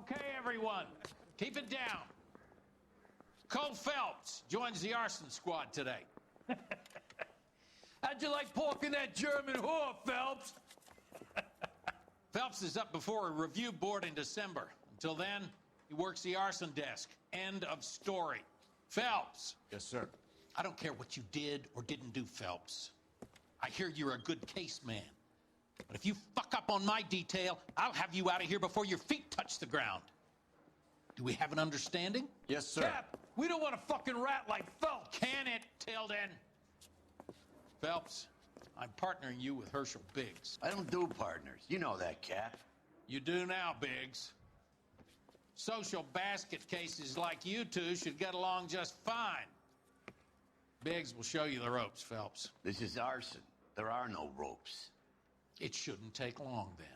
Okay, everyone, keep it down. Cole Phelps joins the arson squad today. How'd you like pork in that German whore, Phelps? Phelps is up before a review board in December. Until then, he works the Arson Desk. End of story. Phelps. Yes, sir. I don't care what you did or didn't do, Phelps. I hear you're a good case man. But if you fuck up on my detail, I'll have you out of here before your feet touch the ground. Do we have an understanding? Yes, sir. Cap, we don't want a fucking rat like Phelps. Can it, Tilden? Phelps, I'm partnering you with Herschel Biggs. I don't do partners. You know that, Cap. You do now, Biggs. Social basket cases like you two should get along just fine. Biggs will show you the ropes, Phelps. This is arson. There are no ropes. It shouldn't take long, then.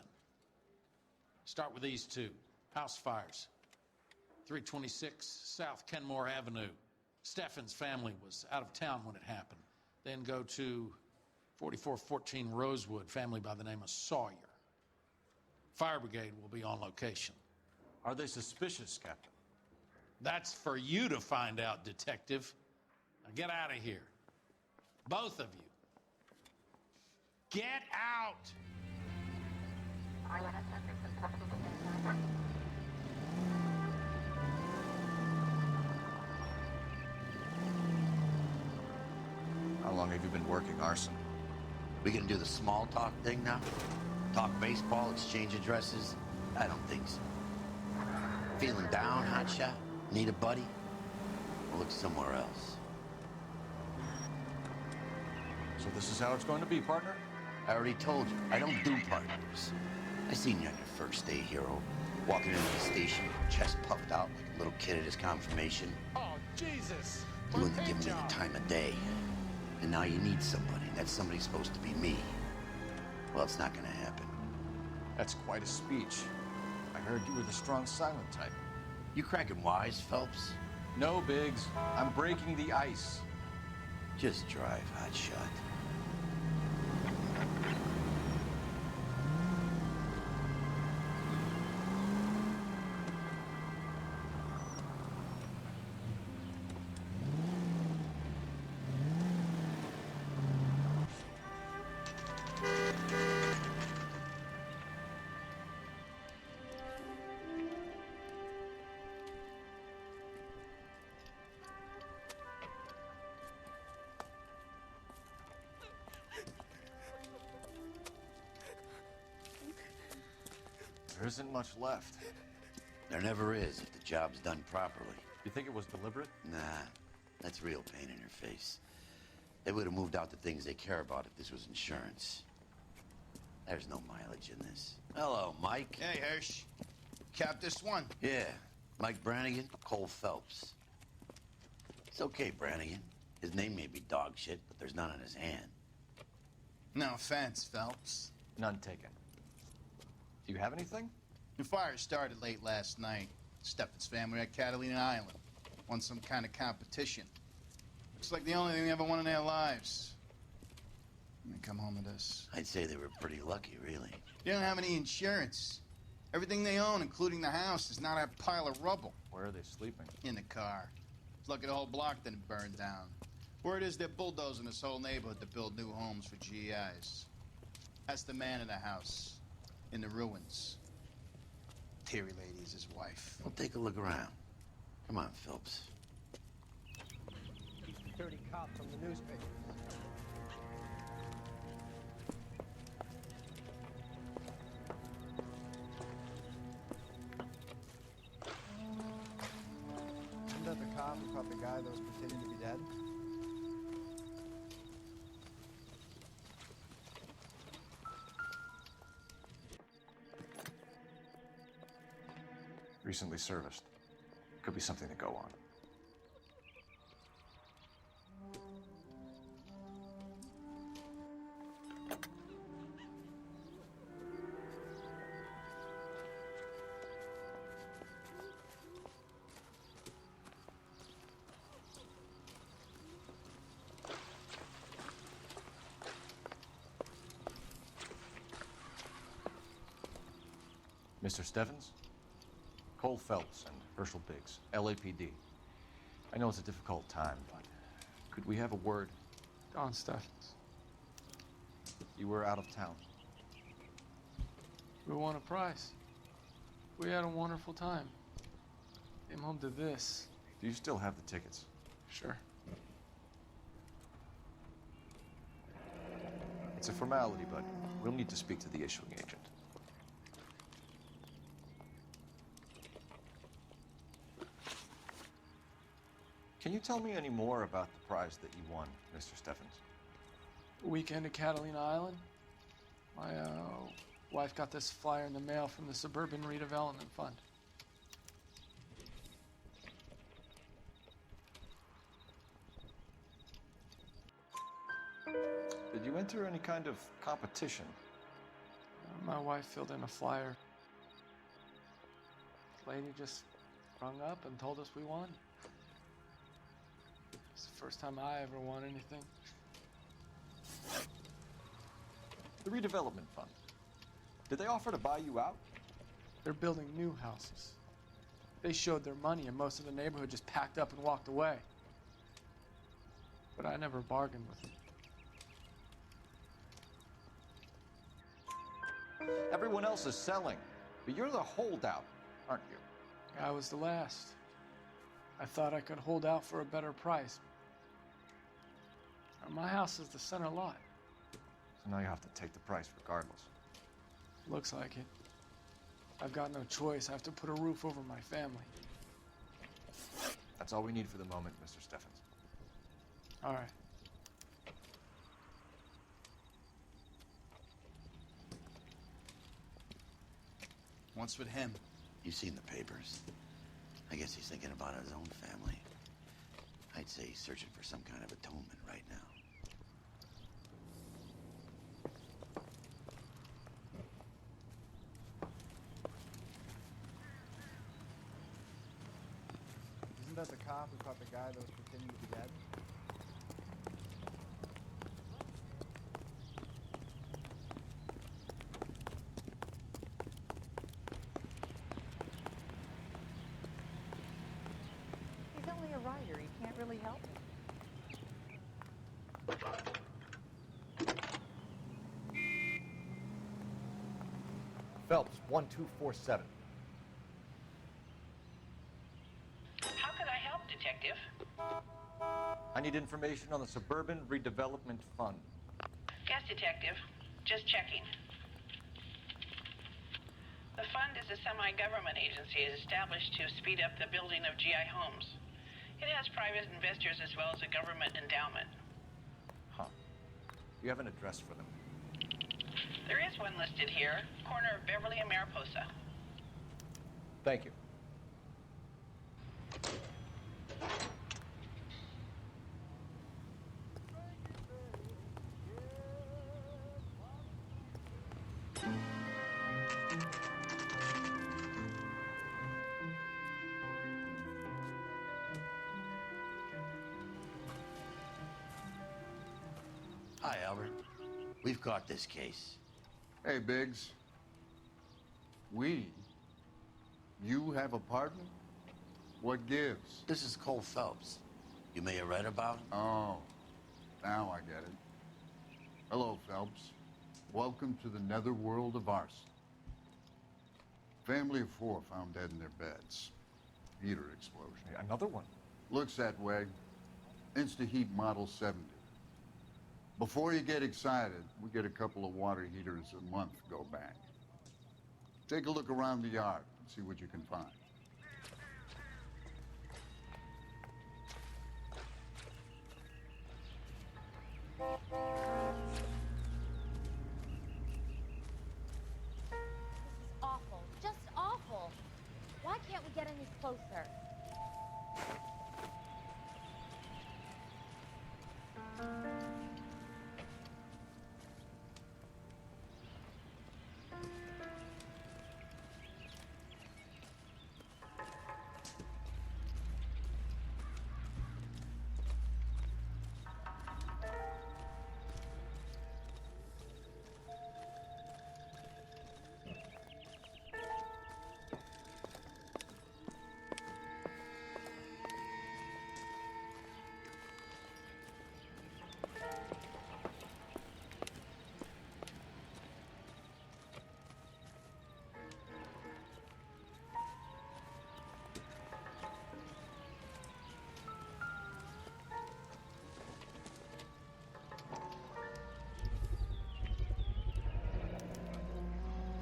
Start with these two. House fires. 326 South Kenmore Avenue. Steffen's family was out of town when it happened. Then go to 4414 Rosewood, family by the name of Sawyer. Fire brigade will be on location. Are they suspicious, Captain? That's for you to find out, Detective. Now get out of here. Both of you. Get out! How long have you been working arson? We gonna do the small talk thing now? Talk baseball, exchange addresses? I don't think so. Feeling down, hotshot? Need a buddy? We'll look somewhere else. So this is how it's going to be, partner? I already told you, I don't do partners. I seen you on your first day, hero. Walking into the station, chest puffed out like a little kid at his confirmation. Oh, Jesus! You wouldn't give me the time of day. And now you need somebody. That somebody's supposed to be me. Well, it's not gonna happen. That's quite a speech. I heard you were the strong silent type. You cracking wise, Phelps? No, Biggs. I'm breaking the ice. Just drive, hotshot. There isn't much left. There never is if the job's done properly. You think it was deliberate? Nah, that's real pain in your face. They would have moved out the things they care about if this was insurance. There's no mileage in this. Hello, Mike. Hey, Hirsch. Cap this one. Yeah, Mike Brannigan, Cole Phelps. It's okay, Brannigan. His name may be dog shit, but there's none on his hand. No offense, Phelps. None taken. Do you have anything? The fire started late last night. Steffen's family at Catalina Island. Won some kind of competition. Looks like the only thing they ever won in their lives. And they come home to this. I'd say they were pretty lucky, really. They don't have any insurance. Everything they own, including the house, is not a pile of rubble. Where are they sleeping? In the car. It's lucky the whole block didn't burn down. Word is they're bulldozing this whole neighborhood to build new homes for GIs. That's the man in the house. In the ruins. Terry lady is his wife. Well, take a look around. Come on, Phelps. Dirty cop from the newspaper. Isn't that the cop who caught the guy that was pretending to be dead? Recently serviced. Could be something to go on. Mr. Steffens? Cole Phelps and Herschel Biggs, LAPD. I know it's a difficult time, but could we have a word? Don Steffens. You were out of town. We won a prize. We had a wonderful time. Came home to this. Do you still have the tickets? Sure. It's a formality, but we'll need to speak to the issuing agent. Can you tell me any more about the prize that you won, Mr. Steffens? Weekend at Catalina Island. My wife got this flyer in the mail from the Suburban Redevelopment Fund. Did you enter any kind of competition? My wife filled in a flyer. The lady just rung up and told us we won. It's the first time I ever won anything. The redevelopment fund. Did they offer to buy you out? They're building new houses. They showed their money and most of the neighborhood just packed up and walked away. But I never bargained with them. Everyone else is selling, but you're the holdout, aren't you? I was the last. I thought I could hold out for a better price. My house is the center lot. So now you have to take the price regardless. Looks like it. I've got no choice. I have to put a roof over my family. That's all we need for the moment, Mr. Steffens. All right. What's with him? You've seen the papers. I guess he's thinking about his own family. I'd say he's searching for some kind of atonement right now. Isn't that the cop who caught the guy that was pretending to be dead? He's only a writer. He can't really help it. Phelps, 1247. How can I help, Detective? I need information on the Suburban Redevelopment Fund. Yes, Detective. Just checking. The fund is a semi-government agency established to speed up the building of GI homes. It has private investors as well as a government endowment. Huh. You have an address for them? There is one listed here, corner of Beverly and Mariposa. Thank you. Hi, Albert. We've got this case. Hey, Biggs. You have a partner? What gives? This is Cole Phelps. You may have read about him. Oh, now I get it. Hello, Phelps. Welcome to the netherworld of Arson. Family of 4 found dead in their beds. Heater explosion. Another one. Looks that way. Insta-heat Model 70. Before you get excited, we get a couple of water heaters a month go back. Take a look around the yard and see what you can find. This is awful. Just awful. Why can't we get any closer?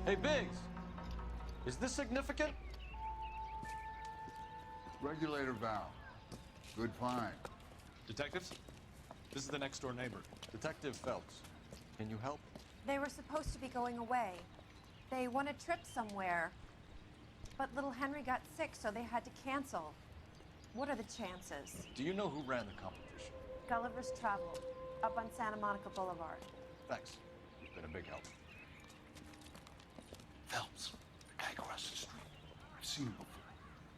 Hey, Biggs. Is this significant? Regulator valve. Good find. Detectives? This is the next door neighbor. Detective Phelps. Can you help? They were supposed to be going away. They won a trip somewhere. But little Henry got sick, so they had to cancel. What are the chances? Do you know who ran the competition? Gulliver's Travel, up on Santa Monica Boulevard. Thanks. You've been a big help. Phelps, the guy across the street. I've seen him before.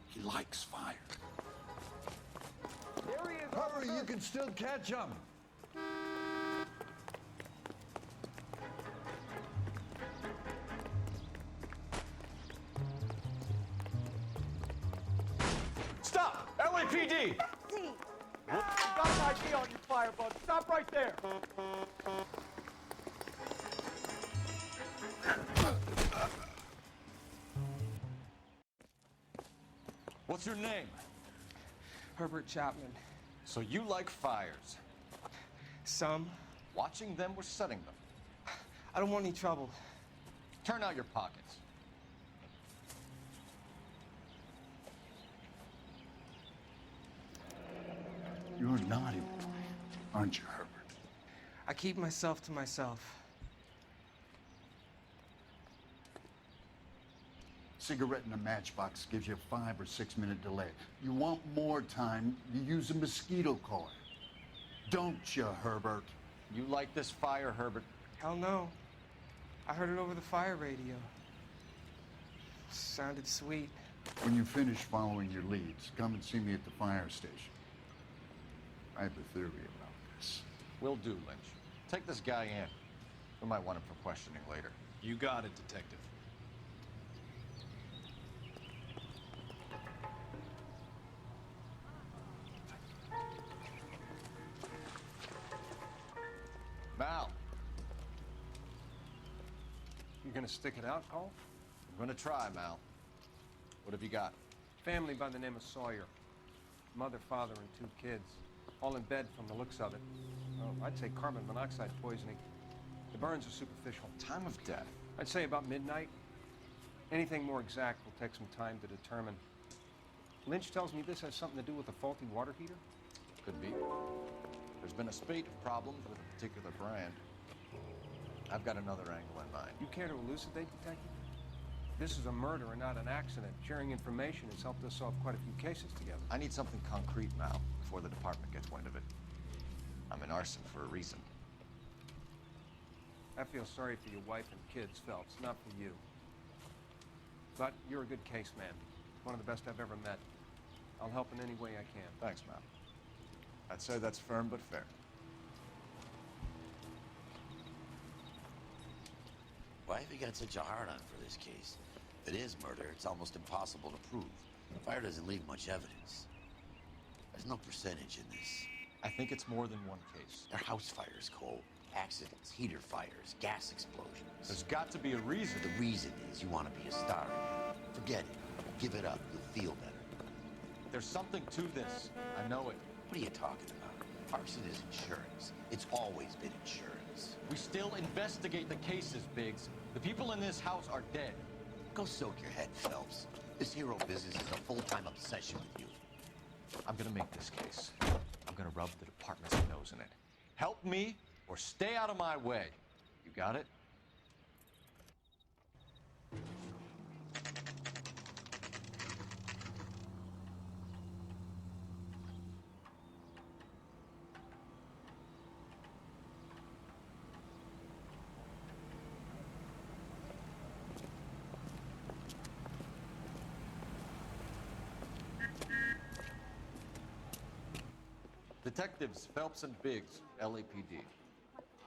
He likes fire. There he is. Hurry, you can still catch him. Stop! LAPD! See, Got an ID on you, firebug. Stop right there. What's your name? Herbert Chapman. So you like fires. Some. Watching them or setting them? I don't want any trouble. Turn out your pockets. You're a naughty boy, aren't you, Herbert? I keep myself to myself. Cigarette in a matchbox gives you a 5 or 6 minute delay. You want more time, you use a mosquito coil. Don't you, Herbert? You like this fire, Herbert? Hell no. I heard it over the fire radio. Sounded sweet. When you finish following your leads, come and see me at the fire station. I have a theory about this. Will do, Lynch. Take this guy in. We might want him for questioning later. You got it, detective. Mal, You gonna stick it out, Cole? I'm gonna try, Mal. What have you got? Family by the name of Sawyer. Mother, father, and 2 kids. All in bed from the looks of it. Well, I'd say carbon monoxide poisoning. The burns are superficial. Time of death. I'd say about midnight. Anything more exact will take some time to determine. Lynch tells me this has something to do with a faulty water heater. Could be. There's been a spate of problems with a particular brand. I've got another angle in mind. You care to elucidate, Detective? This is a murder and not an accident. Sharing information has helped us solve quite a few cases together. I need something concrete, Mal, before the department gets wind of it. I'm in arson for a reason. I feel sorry for your wife and kids, Phelps, not for you. But you're a good case man. One of the best I've ever met. I'll help in any way I can. Thanks, Mal. I'd say that's firm but fair. Why have you got such a hard-on for this case? If it is murder, it's almost impossible to prove. Fire doesn't leave much evidence. There's no percentage in this. I think it's more than one case. They're house fires, Cole. Accidents, heater fires, gas explosions. There's got to be a reason. The reason is you want to be a star again. Forget it. Give it up. You'll feel better. There's something to this. I know it. What are you talking about? Arson is insurance. It's always been insurance. We still investigate the cases, Biggs. The people in this house are dead. Go soak your head, Phelps. This hero business is a full-time obsession with you. I'm gonna make this case. I'm gonna rub the department's nose in it. Help me or stay out of my way. You got it? Detectives Phelps and Biggs, LAPD.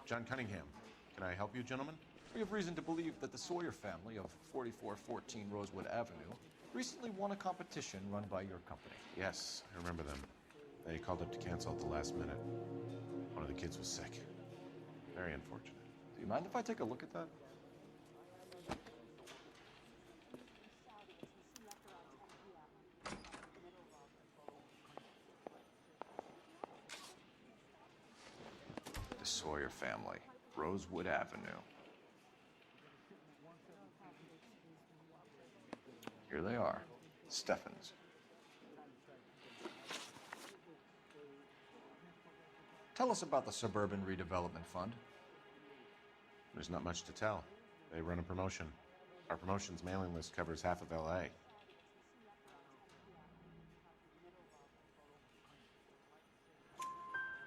John Cunningham. Can I help you, gentlemen? We have reason to believe that the Sawyer family of 4414 Rosewood Avenue recently won a competition run by your company. Yes, I remember them. They called up to cancel at the last minute. One of the kids was sick. Very unfortunate. Do you mind if I take a look at that? The Sawyer family, Rosewood Avenue. Here they are. Steffens. Tell us about the Suburban Redevelopment Fund. There's not much to tell. They run a promotion. Our promotion's mailing list covers half of LA.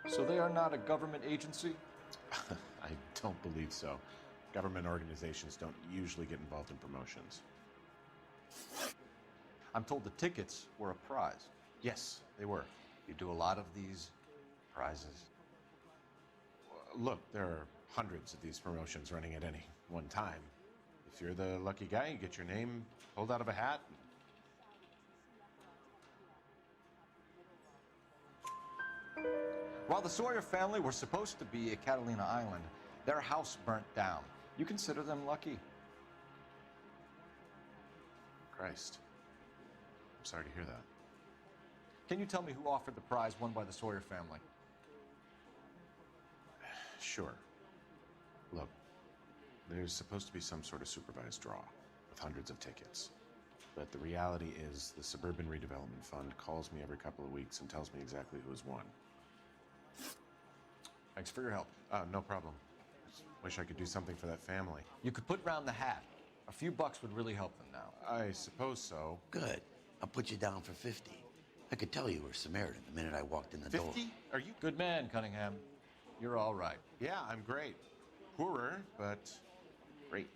So they are not a government agency? I don't believe so. Government organizations don't usually get involved in promotions. I'm told the tickets were a prize. Yes, they were. You do a lot of these prizes? Look, there are hundreds of these promotions running at any one time. If you're the lucky guy, you get your name pulled out of a hat. While the Sawyer family were supposed to be at Catalina Island, their house burnt down. You consider them lucky? Christ. I'm sorry to hear that. Can you tell me who offered the prize won by the Sawyer family? Sure. Look, there's supposed to be some sort of supervised draw with hundreds of tickets. But the reality is the Suburban Redevelopment Fund calls me every couple of weeks and tells me exactly who has won. Thanks for your help. No problem. Just wish I could do something for that family. You could put round the hat. A few bucks would really help them now. I suppose so. Good. I'll put you down for 50. I could tell you were Samaritan the minute I walked in the door. 50? Are you... Good man, Cunningham. You're all right. Yeah, I'm great. Poorer, but great.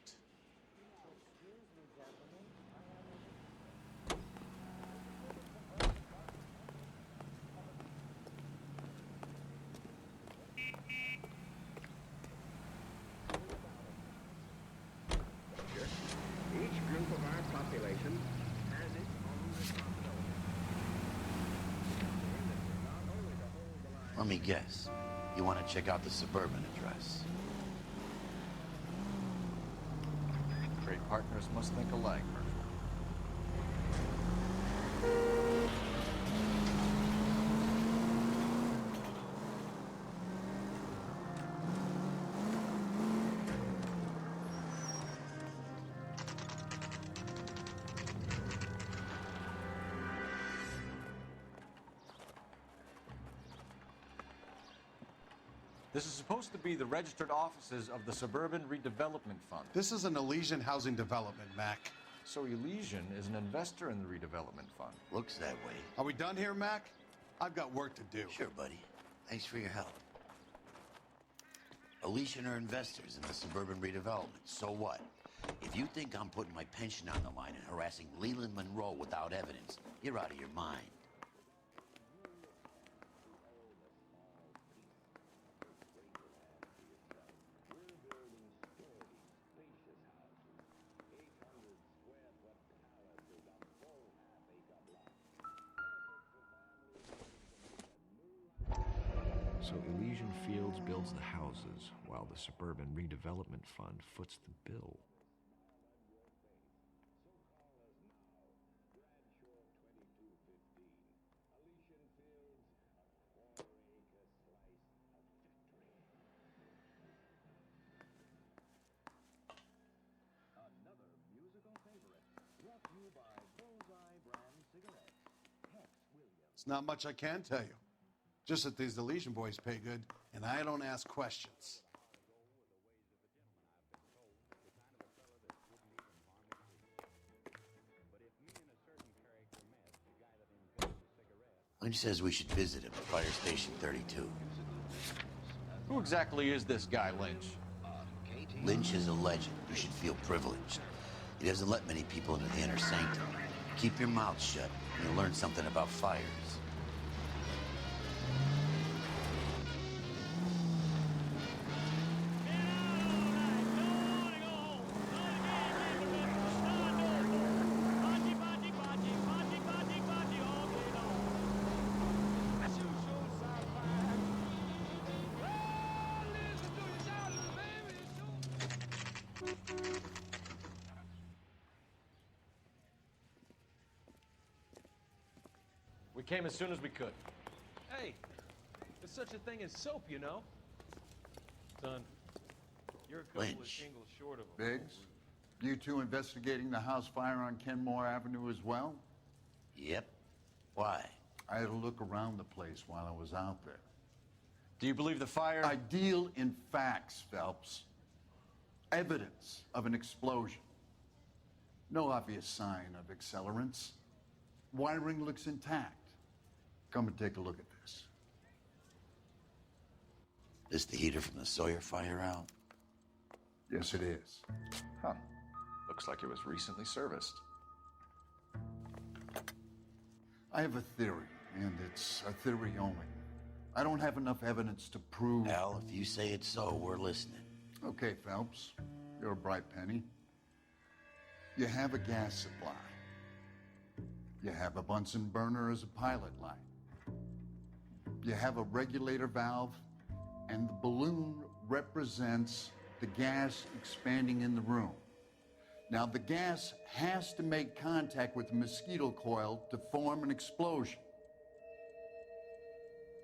Each group of our population has its own responsibility. Let me guess. You want to check out the Suburban address? Great partners must think alike, Murphy. This is supposed to be the registered offices of the Suburban Redevelopment Fund. This is an Elysian housing development, Mac. So Elysian is an investor in the redevelopment fund. Looks that way. Are we done here, Mac? I've got work to do. Sure, buddy. Thanks for your help. Elysian are investors in the Suburban Redevelopment. So what? If you think I'm putting my pension on the line and harassing Leland Monroe without evidence, you're out of your mind. So Elysian Fields builds the houses, while the Suburban Redevelopment Fund foots the bill. Another musical favorite, brought to you by Bullseye brand cigarettes. It's not much I can tell you. Just that these Elysian boys pay good, and I don't ask questions. Lynch says we should visit him at Fire Station 32. Who exactly is this guy, Lynch? Lynch is a legend. You should feel privileged. He doesn't let many people into the inner sanctum. Keep your mouth shut, and you'll learn something about fires. We came as soon as we could. Hey, there's such a thing as soap, you know? Son, you're a couple of Lynch. shingles short of them. Biggs, You two investigating the house fire on Kenmore Avenue as well? Yep. Why? I had a look around the place while I was out there. Do you believe the fire? I deal in facts, Phelps. Evidence of an explosion. No obvious sign of accelerants. Wiring looks intact. Come and take a look at this. This the heater from the Sawyer fire out? Yes, it is. Huh. Looks like it was recently serviced. I have a theory, and it's a theory only. I don't have enough evidence to prove... Al, if you say it's so, we're listening. Okay, Phelps. You're a bright penny. You have a gas supply. You have a Bunsen burner as a pilot light. You have a regulator valve, and the balloon represents the gas expanding in the room. Now, the gas has to make contact with the mosquito coil to form an explosion.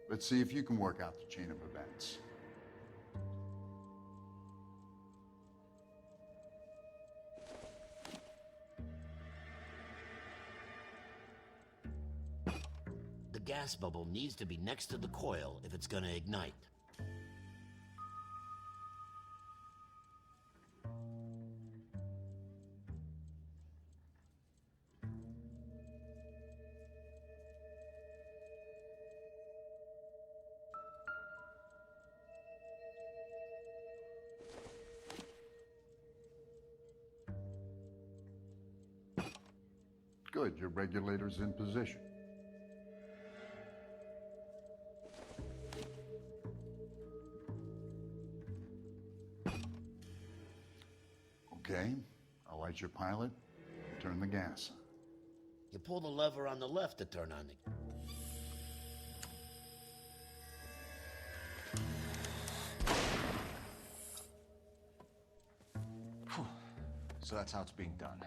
Let's see if you can work out the chain of events. The gas bubble needs to be next to the coil if it's gonna ignite. Good, your regulator's in position. Okay, I'll light your pilot, turn the gas on. You pull the lever on the left to turn on the... So that's how it's being done.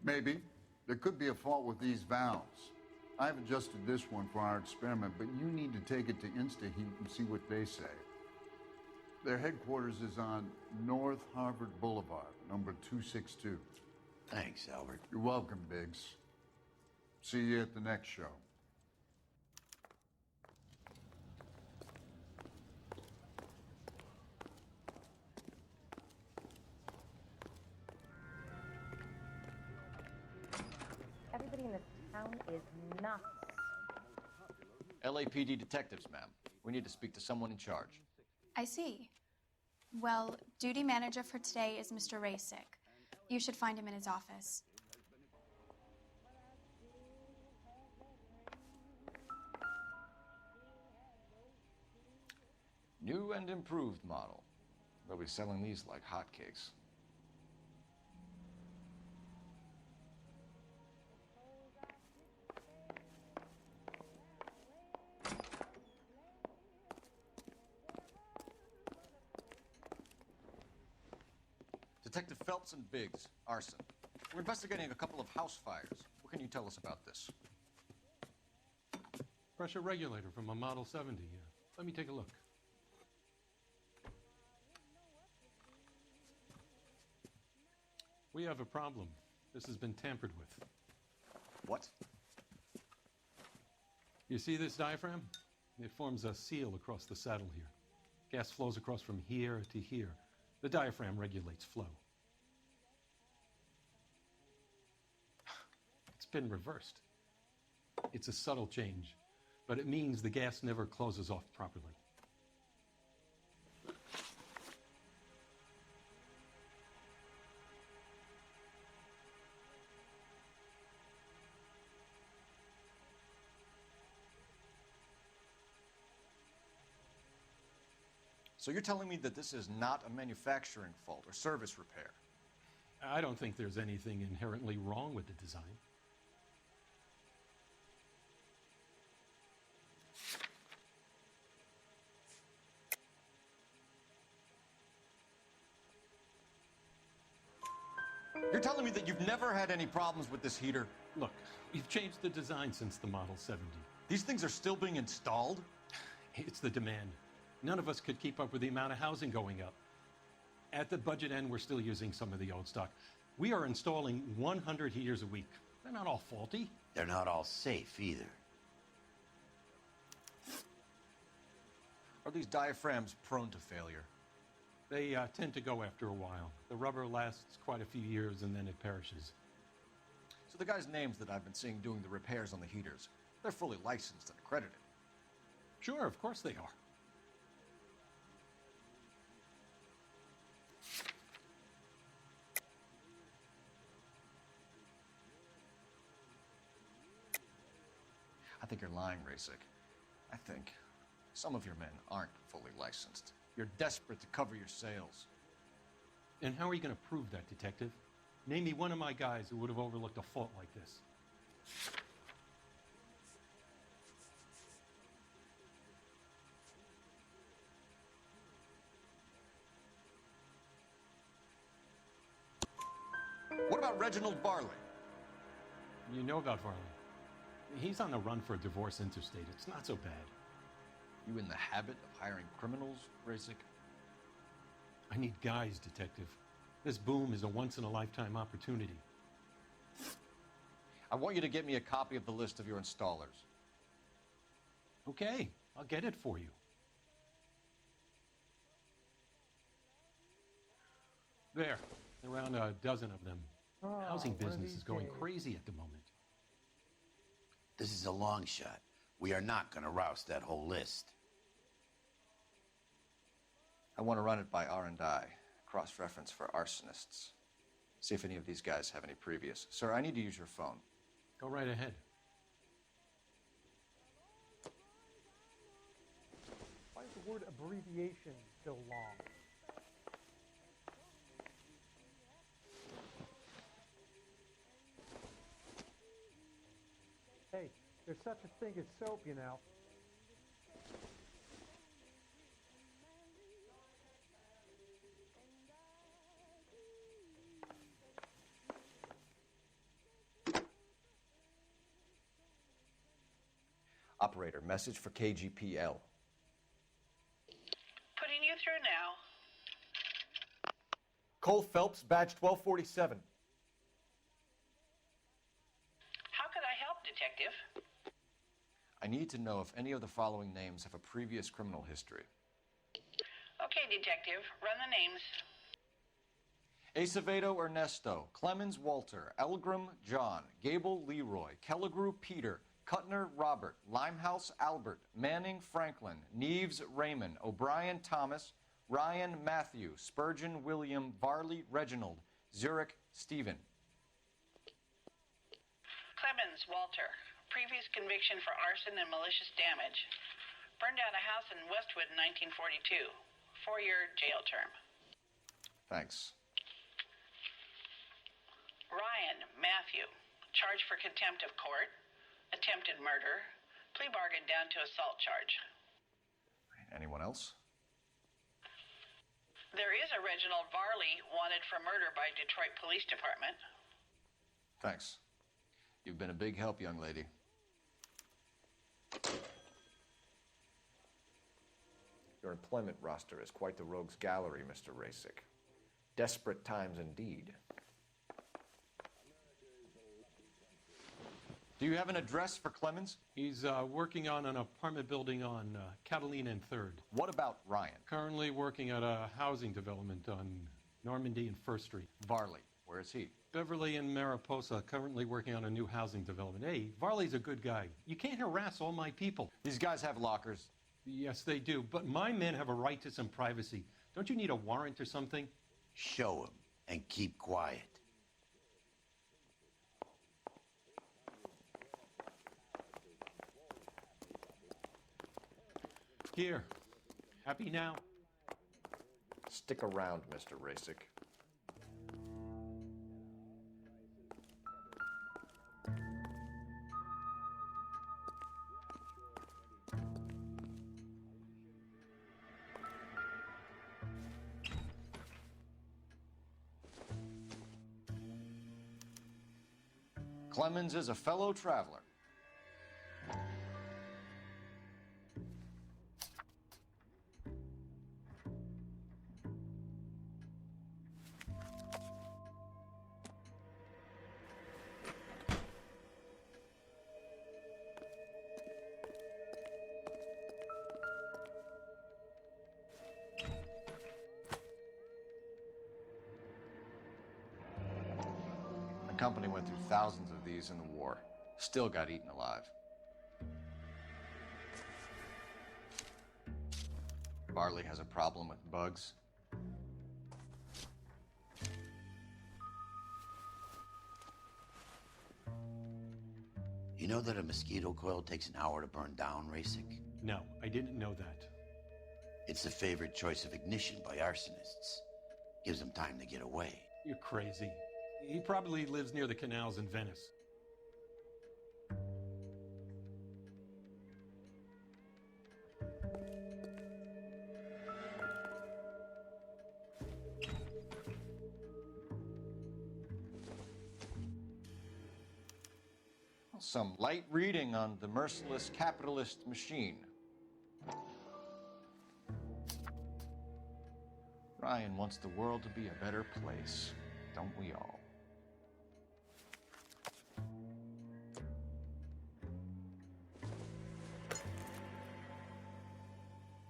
Maybe. There could be a fault with these valves. I've adjusted this one for our experiment, but you need to take it to InstaHeat and see what they say. Their headquarters is on North Harvard Boulevard, number 262. Thanks, Albert. You're welcome, Biggs. See you at the next show. Everybody in this town is nuts. LAPD detectives, ma'am. We need to speak to someone in charge. I see. Well, duty manager for today is Mr. Rasick. You should find him in his office. New and improved model. They'll be selling these like hotcakes. Detective Phelps and Biggs, arson. We're investigating a couple of house fires. What can you tell us about this? Pressure regulator from a Model 70. Let me take a look. We have a problem. This has been tampered with. What? You see this diaphragm? It forms a seal across the saddle here. Gas flows across from here to here. The diaphragm regulates flow. It's been reversed. It's a subtle change, but it means the gas never closes off properly. So you're telling me that this is not a manufacturing fault or service repair? I don't think there's anything inherently wrong with the design. You're telling me that you've never had any problems with this heater? Look, we've changed the design since the Model 70. These things are still being installed? It's the demand. None of us could keep up with the amount of housing going up. At the budget end, we're still using some of the old stock. We are installing 100 heaters a week. They're not all faulty. They're not all safe either. Are these diaphragms prone to failure? They tend to go after a while. The rubber lasts quite a few years and then it perishes. So the guys' names that I've been seeing doing the repairs on the heaters, they're fully licensed and accredited. Sure, of course they are. I think you're lying, Rasik. I think some of your men aren't fully licensed. You're desperate to cover your sales. And how are you going to prove that, Detective? Name me one of my guys who would have overlooked a fault like this. What about Reginald Barley? You know about Varley. He's on the run for a divorce interstate. It's not so bad. You in the habit of hiring criminals, Rasik? I need guys, Detective. This boom is a once-in-a-lifetime opportunity. I want you to get me a copy of the list of your installers. Okay, I'll get it for you. There, around a dozen of them. Housing business is going crazy at the moment. This is a long shot. We are not going to roust that whole list. I want to run it by R&I, cross-reference for arsonists. See if any of these guys have any previous. Sir, I need to use your phone. Go right ahead. Why is the word abbreviation so long? Hey, there's such a thing as soap, you know. Operator, message for KGPL. Putting you through now. Cole Phelps, badge 1247. How could I help, Detective? I need to know if any of the following names have a previous criminal history. Okay, Detective, run the names. Acevedo Ernesto, Clemens Walter, Elgram John, Gable Leroy, Kelligrew Peter, Kuttner Robert, Limehouse Albert, Manning Franklin, Neves Raymond, O'Brien Thomas, Ryan Matthew, Spurgeon William, Varley Reginald, Zurich Stephen. Clemens Walter, previous conviction for arson and malicious damage. Burned down a house in Westwood in 1942. 4-year jail term. Thanks. Ryan Matthew, charged for contempt of court, attempted murder, plea bargain down to assault charge. Anyone else? There is a Reginald Varley wanted for murder by Detroit Police Department. Thanks. You've been a big help, young lady. Your employment roster is quite the rogues gallery, Mr. Rasik. Desperate times indeed. Do you have an address for Clemens? He's working on an apartment building on Catalina and 3rd. What about Ryan? Currently working at a housing development on Normandy and 1st Street. Varley, where is he? Beverly and Mariposa, currently working on a new housing development. Hey, Varley's a good guy. You can't harass all my people. These guys have lockers. Yes, they do, but my men have a right to some privacy. Don't you need a warrant or something? Show him and keep quiet. Here. Happy now? Stick around, Mr. Rasik. Clemens is a fellow traveler. company went through thousands of these in the war. Still got eaten alive. Barley has a problem with bugs. You know that a mosquito coil takes an hour to burn down, Rasik? No, I didn't know that. It's the favorite choice of ignition by arsonists. Gives them time to get away. You're crazy. He probably lives near the canals in Venice. Some light reading on the merciless capitalist machine. Ryan wants the world to be a better place, don't we all?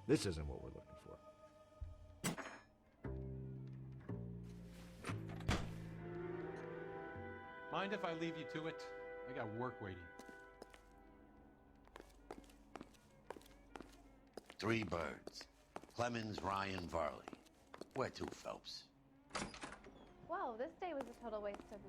This isn't what we're looking for. Mind if I leave you to it? I got work waiting. 3 birds. Clemens, Ryan, Varley. Where to, Phelps? Whoa, this day was a total waste of.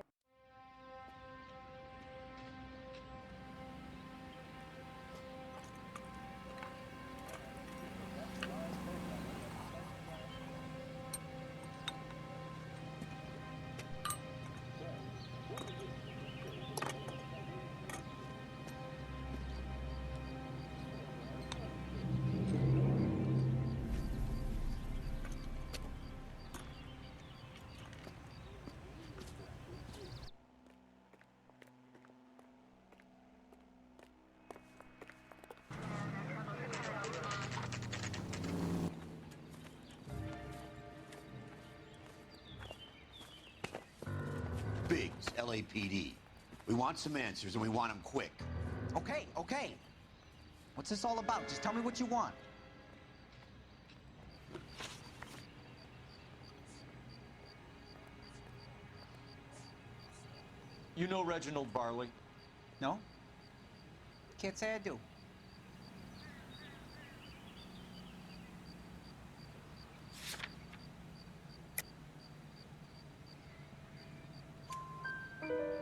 Biggs, LAPD. We want some answers, and we want them quick. Okay, okay. What's this all about? Just tell me what you want. You know Reginald Barley? No? Can't say I do.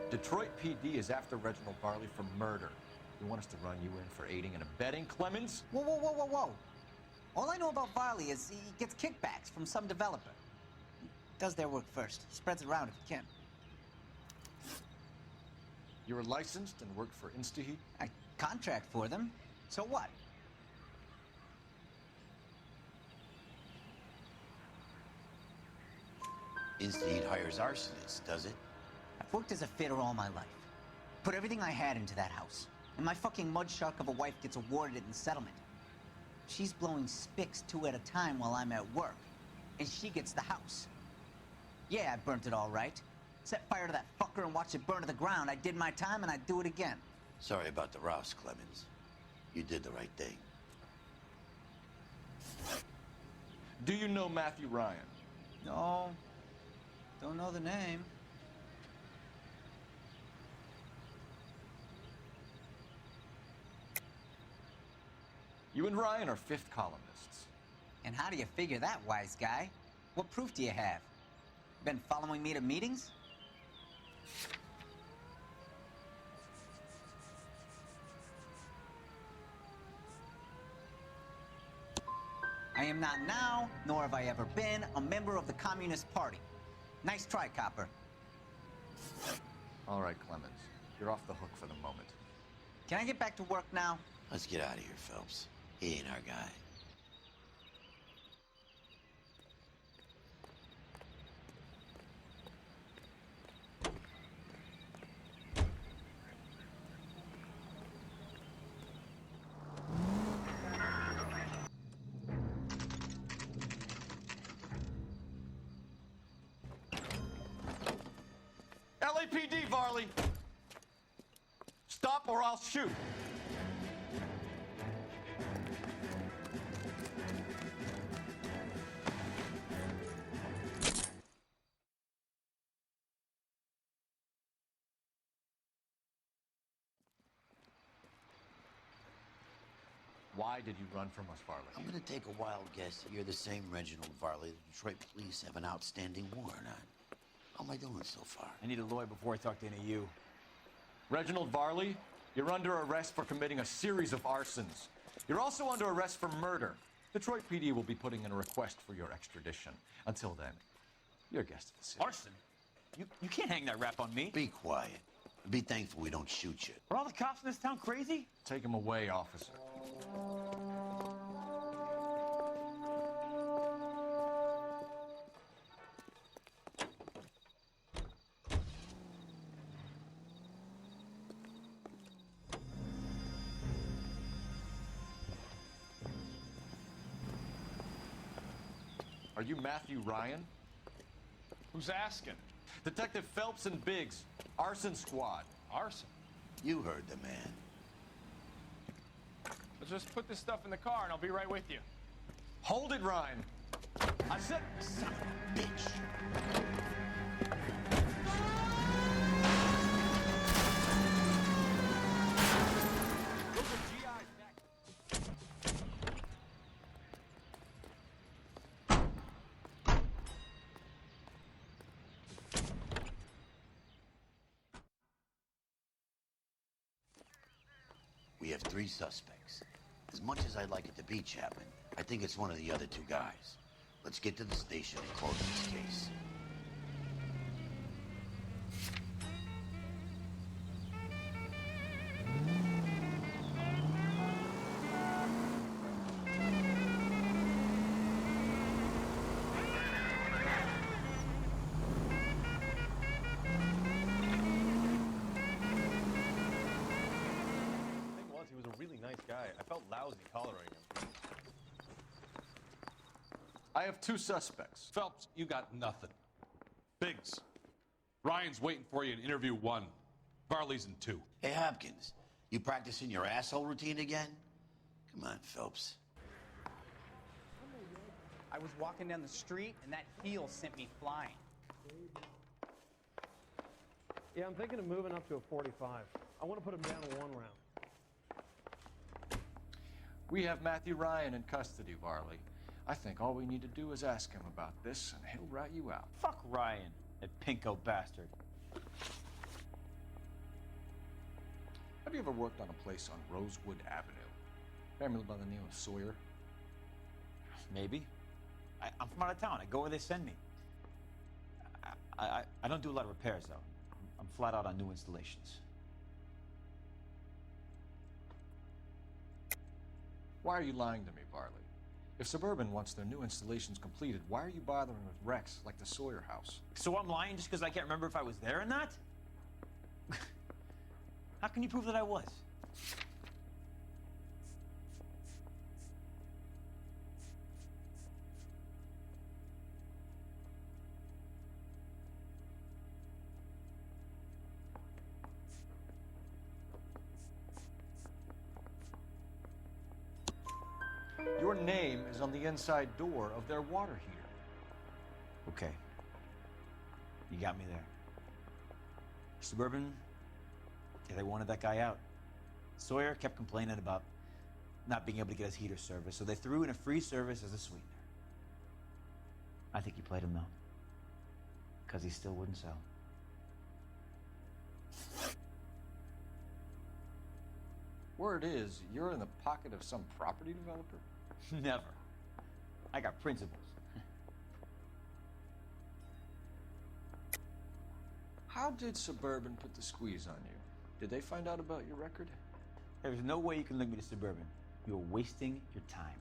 Detroit PD is after Reginald Barley for murder. You want us to run you in for aiding and abetting, Clemens? Whoa, whoa, whoa, whoa, whoa. All I know about Varley is he gets kickbacks from some developer. He does their work first. He spreads it around if he can. You were licensed and worked for InstaHeat? I contract for them. So what? InstaHeat hires arsonists, does it? I've worked as a fitter all my life. Put everything I had into that house. And my fucking mudshark of a wife gets awarded it in settlement. She's blowing spics 2 at a time while I'm at work. And she gets the house. Yeah, I burnt it all right. Set fire to that fucker and watched it burn to the ground. I did my time and I'd do it again. Sorry about the rouse, Clemens. You did the right thing. Do you know Matthew Ryan? No. Don't know the name. You and Ryan are fifth columnists. And how do you figure that, wise guy? What proof do you have? Been following me to meetings? I am not now, nor have I ever been, a member of the Communist Party. Nice try, copper. All right, Clemens. You're off the hook for the moment. Can I get back to work now? Let's get out of here, Phelps. He ain't our guy. LAPD, Varley! Stop or I'll shoot! Why did you run from us, Varley? I'm gonna take a wild guess that you're the same Reginald Varley the Detroit police have an outstanding warrant on. How am I doing so far? I need a lawyer before I talk to any of you. Reginald Varley, you're under arrest for committing a series of arsons. You're also under arrest for murder. Detroit PD will be putting in a request for your extradition. Until then, you're a guest of the city. Arson? You can't hang that rap on me. Be quiet. Be thankful we don't shoot you. Are all the cops in this town crazy? Take him away, officer. Are you Matthew Ryan? Who's asking? Detective Phelps and Biggs, Arson Squad. Arson? You heard the man. Let's just put this stuff in the car and I'll be right with you. Hold it, Ryan. I said, son of a bitch. We have 3 suspects. As much as I'd like it to be Chapman, I think it's one of the other 2 guys. Let's get to the station and close this case. I felt lousy collaring him. I have 2 suspects. Phelps, you got nothing. Biggs, Ryan's waiting for you in interview 1. Varley's in 2. Hey, Hopkins, you practicing your asshole routine again? Come on, Phelps. I was walking down the street, and that heel sent me flying. Yeah, I'm thinking of moving up to a 45. I want to put him down to 1 round. We have Matthew Ryan in custody, Varley. I think all we need to do is ask him about this, and he'll rat you out. Fuck Ryan, that pinko bastard. Have you ever worked on a place on Rosewood Avenue? Family by the name of Sawyer? Maybe. I'm from out of town. I go where they send me. I don't do a lot of repairs, though. I'm flat out on new installations. Why are you lying to me, Varley? If Suburban wants their new installations completed, why are you bothering with wrecks like the Sawyer house? So I'm lying just because I can't remember if I was there or not? How can you prove that I was? Your name is on the inside door of their water heater. Okay. You got me there. Suburban, yeah, they wanted that guy out. Sawyer kept complaining about not being able to get his heater service, so they threw in a free service as a sweetener. I think he played him, though, because he still wouldn't sell. Word is, you're in the pocket of some property developer? Never. I got principles. How did Suburban put the squeeze on you? Did they find out about your record? There's no way you can link me to Suburban. You're wasting your time.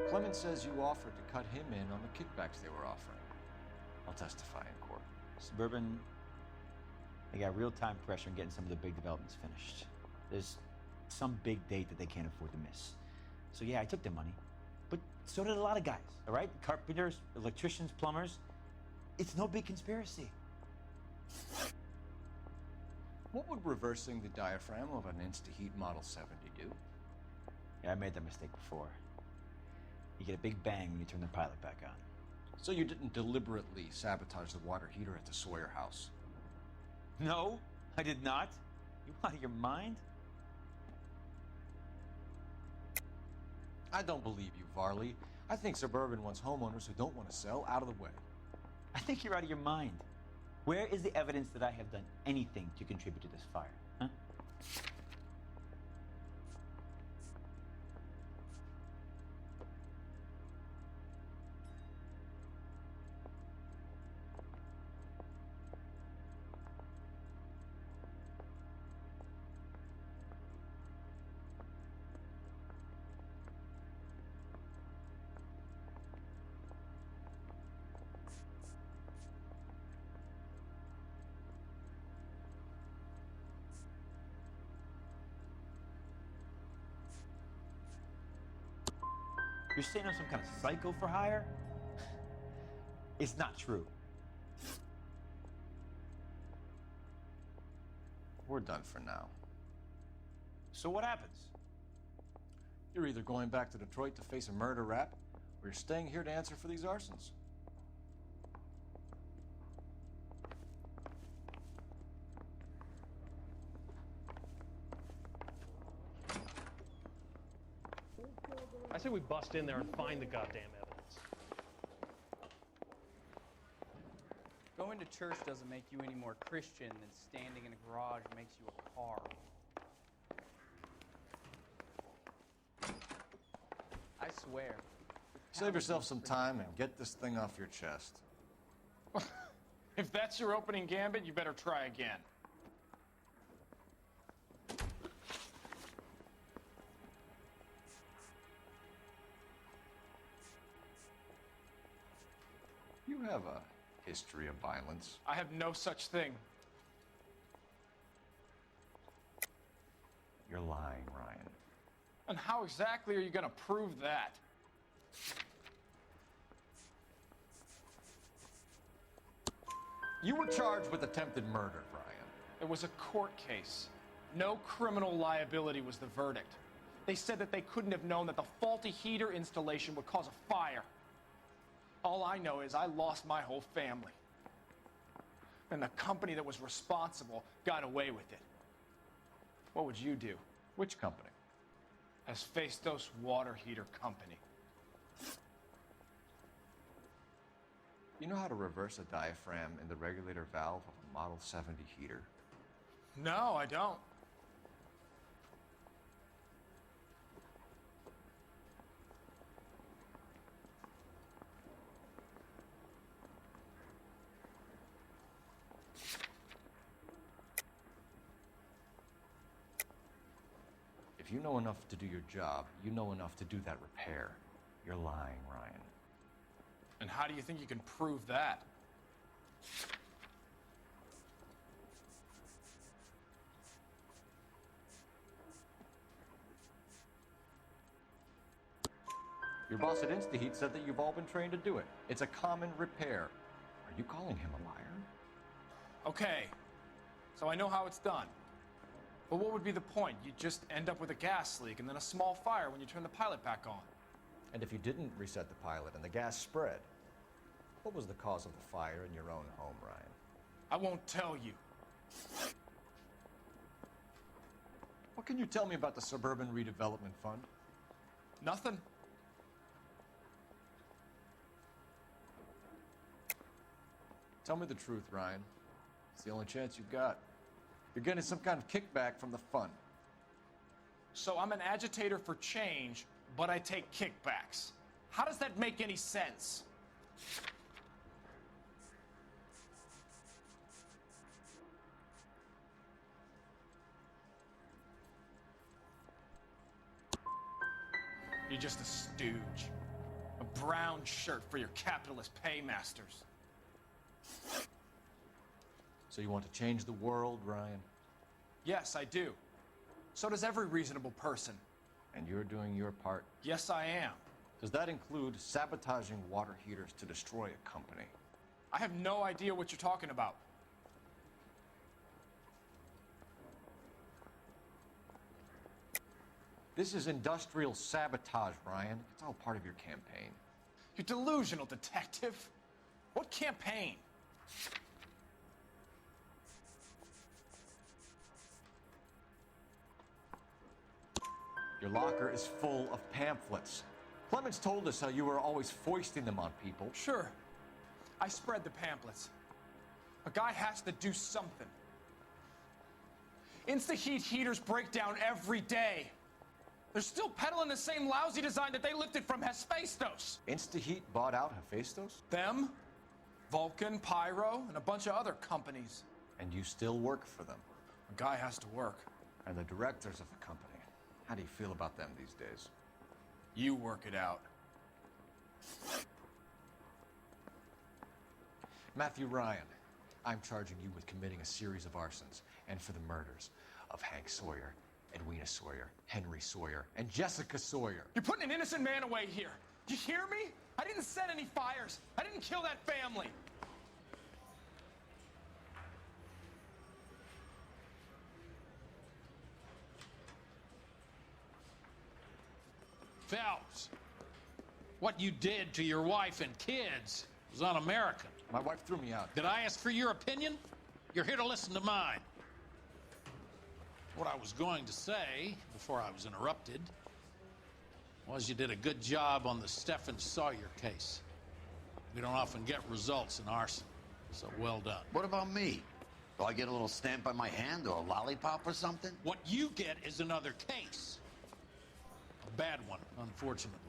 Clemens says you offered to cut him in on the kickbacks they were offering. I'll testify in court. Suburban, they got real time pressure on getting some of the big developments finished. There's some big date that they can't afford to miss. So yeah, I took their money, but so did a lot of guys, all right? Carpenters, electricians, plumbers. It's no big conspiracy. What would reversing the diaphragm of an Insta-Heat Model 70 do? Yeah, I made that mistake before. You get a big bang when you turn the pilot back on. So you didn't deliberately sabotage the water heater at the Sawyer house? No, I did not. You out of your mind? I don't believe you, Varley. I think Suburban wants homeowners who don't want to sell out of the way. I think you're out of your mind. Where is the evidence that I have done anything to contribute to this fire? Huh? You're saying I'm some kind of psycho for hire? It's not true. We're done for now. So what happens? You're either going back to Detroit to face a murder rap, or you're staying here to answer for these arsons. I say we bust in there and find the goddamn evidence. Going to church doesn't make you any more Christian than standing in a garage makes you a car. I swear. Save yourself some time and get this thing off your chest. If that's your opening gambit, you better try again. You have a history of violence. I have no such thing. You're lying, Ryan. And how exactly are you going to prove that? You were charged with attempted murder, Ryan. It was a court case. No criminal liability was the verdict. They said that they couldn't have known that the faulty heater installation would cause a fire. All I know is I lost my whole family. And the company that was responsible got away with it. What would you do? Which company? Asbestos Water Heater Company. You know how to reverse a diaphragm in the regulator valve of a Model 70 heater? No, I don't. If you know enough to do your job, you know enough to do that repair. You're lying, Ryan. And how do you think you can prove that? Your boss at InstaHeat said that you've all been trained to do it. It's a common repair. Are you calling him a liar? Okay, so I know how it's done. But what would be the point? You'd just end up with a gas leak and then a small fire when you turn the pilot back on. And if you didn't reset the pilot and the gas spread, what was the cause of the fire in your own home, Ryan? I won't tell you. What can you tell me about the Suburban Redevelopment Fund? Nothing. Tell me the truth, Ryan. It's the only chance you've got. You're getting some kind of kickback from the fund. So I'm an agitator for change, but I take kickbacks. How does that make any sense? You're just a stooge. A brown shirt for your capitalist paymasters. So you want to change the world, Ryan? Yes, I do. So does every reasonable person. And you're doing your part? Yes, I am. Does that include sabotaging water heaters to destroy a company? I have no idea what you're talking about. This is industrial sabotage, Ryan. It's all part of your campaign. You delusional detective. What campaign? Your locker is full of pamphlets. Clemens told us how you were always foisting them on people. Sure. I spread the pamphlets. A guy has to do something. Insta-heat heaters break down every day. They're still peddling the same lousy design that they lifted from Hephaestus. Insta-heat bought out Hephaestus? Them, Vulcan, Pyro, and a bunch of other companies. And you still work for them? A guy has to work. And the directors of the company. How do you feel about them these days? You work it out. Matthew Ryan, I'm charging you with committing a series of arsons and for the murders of Hank Sawyer, Edwina Sawyer, Henry Sawyer, and Jessica Sawyer. You're putting an innocent man away here. Do you hear me? I didn't set any fires. I didn't kill that family. Phelps, what you did to your wife and kids was un-American. My wife threw me out. Did I ask for your opinion? You're here to listen to mine. What I was going to say, before I was interrupted, was you did a good job on the Stephen Sawyer case. We don't often get results in arson, so well done. What about me? Do I get a little stamp on my hand or a lollipop or something? What you get is another case. A bad one, unfortunately.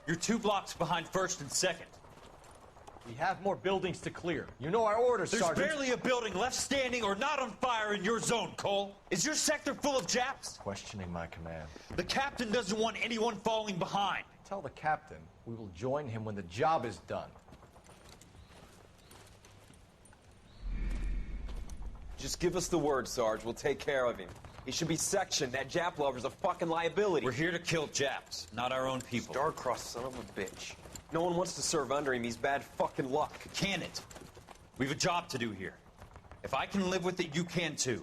You're 2 blocks behind 1st and 2nd. We have more buildings to clear. You know our orders, There's Sergeant. barely a building left standing or not on fire in your zone, Cole. Is your sector full of Japs? Questioning my command. The captain doesn't want anyone falling behind. Tell the captain we will join him when the job is done. Just give us the word, Sarge. We'll take care of him. He should be sectioned. That Jap lover's a fucking liability. We're here to kill Japs, not our own people. Star-crossed son of a bitch. No one wants to serve under him. He's bad fucking luck. Can it? We've a job to do here. If I can live with it, you can too.